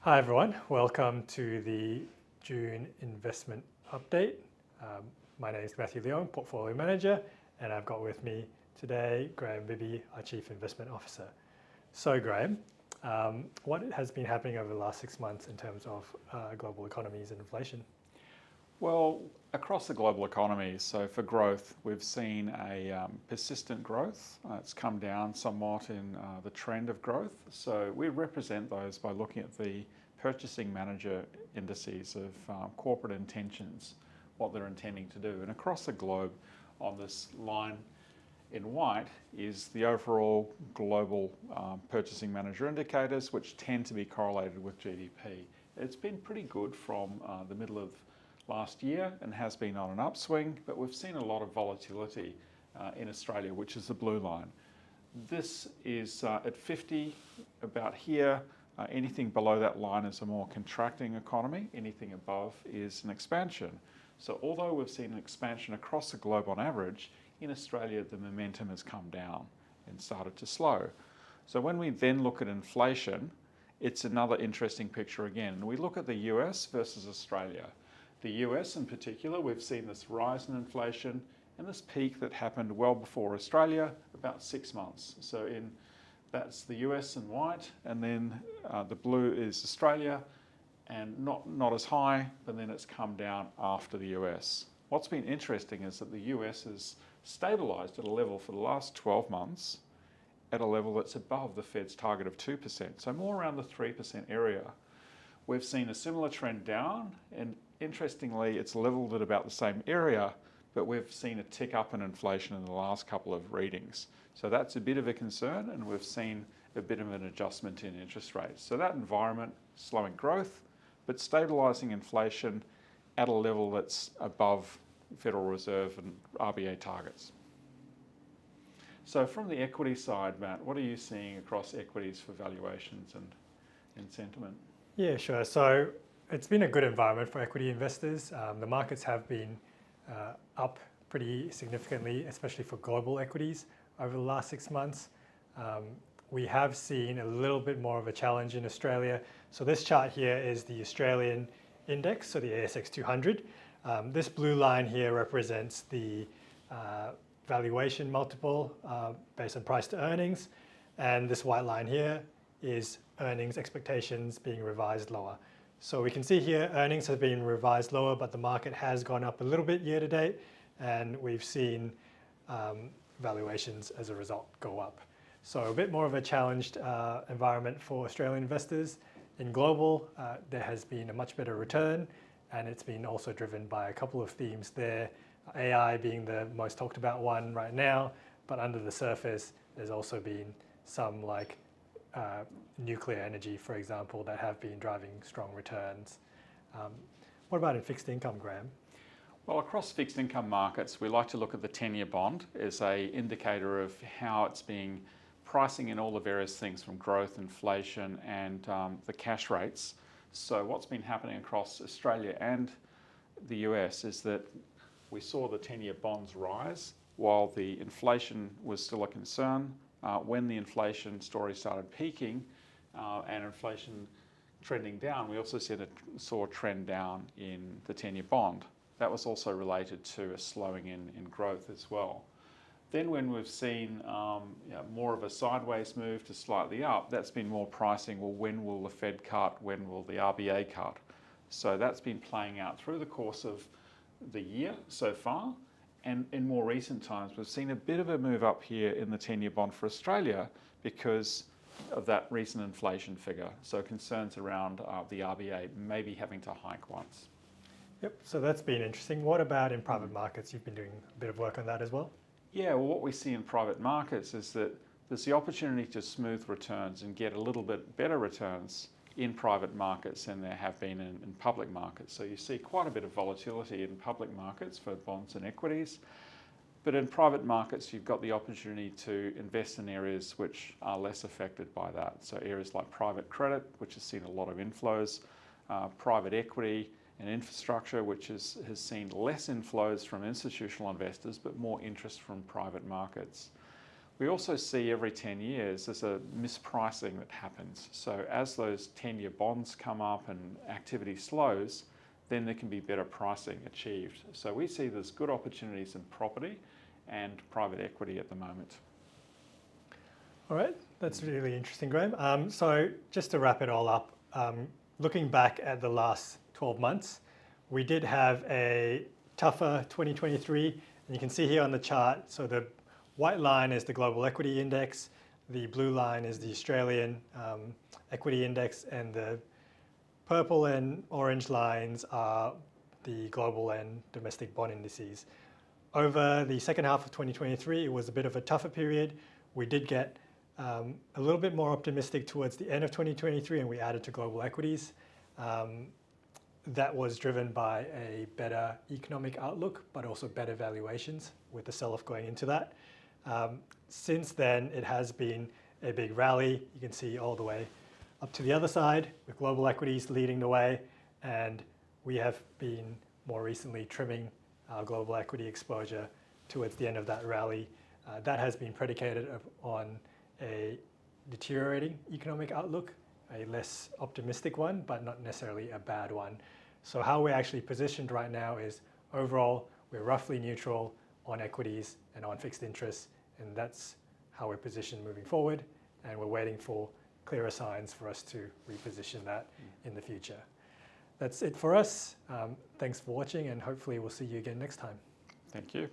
Hi everyone, welcome to the June investment update. My name is Matthew Leong, Portfolio Manager, and I've got with me today Graeme Bibby, our Chief Investment Officer. So Graeme, what has been happening over the last 6 months in terms of global economies and inflation? Well, across the global economy, so for growth, we've seen a persistent growth. It's come down somewhat in the trend of growth. So we represent those by looking at the purchasing manager indices of corporate intentions, what they're intending to do. And across the globe, on this line in white, is the overall global purchasing manager indicators, which tend to be correlated with GDP. It's been pretty good from the middle of last year and has been on an upswing, but we've seen a lot of volatility in Australia, which is the blue line. This is at 50, about here. Anything below that line is a more contracting economy. Anything above is an expansion. So although we've seen an expansion across the globe on average, in Australia the momentum has come down and started to slow. So when we then look at inflation, it's another interesting picture again. We look at the US versus Australia. The US in particular, we've seen this rise in inflation and this peak that happened well before Australia, about 6 months. So that's the US in white, and then the blue is Australia, and not as high, but then it's come down after the US. What's been interesting is that the US has stabilised at a level for the last 12 months at a level that's above the Fed's target of 2%, so more around the 3% area. We've seen a similar trend down, and interestingly, it's leveled at about the same area, but we've seen a tick up in inflation in the last couple of readings. So that's a bit of a concern, and we've seen a bit of an adjustment in interest rates. So that environment, slowing growth, but stabilising inflation at a level that's above Federal Reserve and RBA targets. So from the equity side, Matt, what are you seeing across equities for valuations and sentiment? Yeah, sure. So it's been a good environment for equity investors. The markets have been up pretty significantly, especially for global equities over the last 6 months. We have seen a little bit more of a challenge in Australia. So this chart here is the Australian index, so the ASX 200. This blue line here represents the valuation multiple based on price to earnings. And this white line here is earnings expectations being revised lower. So we can see here earnings have been revised lower, but the market has gone up a little bit year to date, and we've seen valuations as a result go up. So a bit more of a challenged environment for Australian investors. In global, there has been a much better return, and it's been also driven by a couple of themes there. AI being the most talked about one right now, but under the surface, there's also been some nuclear energy, for example, that have been driving strong returns. What about in fixed income, Graeme? Well, across fixed income markets, we like to look at the 10-year bond as an indicator of how it's being pricing in all the various things from growth, inflation, and the cash rates. So what's been happening across Australia and the US is that we saw the 10-year bonds rise while the inflation was still a concern. When the inflation story started peaking and inflation trending down, we also saw a trend down in the 10-year bond. That was also related to a slowing in growth as well. Then when we've seen more of a sideways move to slightly up, that's been more pricing, well, when will the Fed cut, when will the RBA cut? So that's been playing out through the course of the year so far. And in more recent times, we've seen a bit of a move up here in the 10-year bond for Australia because of that recent inflation figure. So concerns around the RBA maybe having to hike once. Yep, so that's been interesting. What about in private markets? You've been doing a bit of work on that as well? Yeah, well, what we see in private markets is that there's the opportunity to smooth returns and get a little bit better returns in private markets than there have been in public markets. So you see quite a bit of volatility in public markets for bonds and equities. But in private markets, you've got the opportunity to invest in areas which are less affected by that. So areas like private credit, which has seen a lot of inflows, private equity and infrastructure, which has seen less inflows from institutional investors, but more interest from private markets. We also see every 10 years there's a mispricing that happens. So as those 10-year bonds come up and activity slows, then there can be better pricing achieved. So we see there's good opportunities in property and private equity at the moment. All right, that's really interesting, Graeme. So just to wrap it all up, looking back at the last 12 months, we did have a tougher 2023, and you can see here on the chart, so the white line is the global equity index, the blue line is the Australian equity index, and the purple and orange lines are the global and domestic bond indices. Over the second half of 2023, it was a bit of a tougher period. We did get a little bit more optimistic towards the end of 2023, and we added to global equities. That was driven by a better economic outlook, but also better valuations with the sell-off going into that. Since then, it has been a big rally. You can see all the way up to the other side with global equities leading the way, and we have been more recently trimming our global equity exposure towards the end of that rally. That has been predicated on a deteriorating economic outlook, a less optimistic one, but not necessarily a bad one. So how we're actually positioned right now is overall, we're roughly neutral on equities and on fixed interest, and that's how we're positioned moving forward. And we're waiting for clearer signs for us to reposition that in the future. That's it for us. Thanks for watching, and hopefully we'll see you again next time. Thank you.